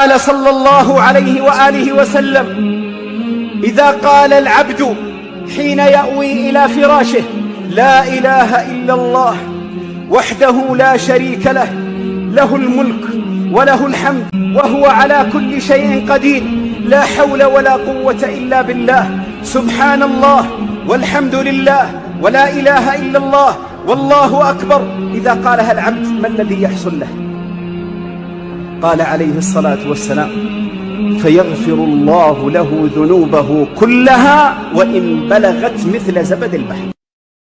قال صلى الله عليه وآله وسلم: إذا قال العبد حين يأوي إلى فراشه: لا إله إلا الله وحده لا شريك له، له الملك وله الحمد وهو على كل شيء قدير، لا حول ولا قوة إلا بالله، سبحان الله والحمد لله ولا إله إلا الله والله أكبر. إذا قالها العبد ما الذي يحصل له؟ قال عليه الصلاة والسلام: فيغفر الله له ذنوبه كلها وإن بلغت مثل زبد البحر.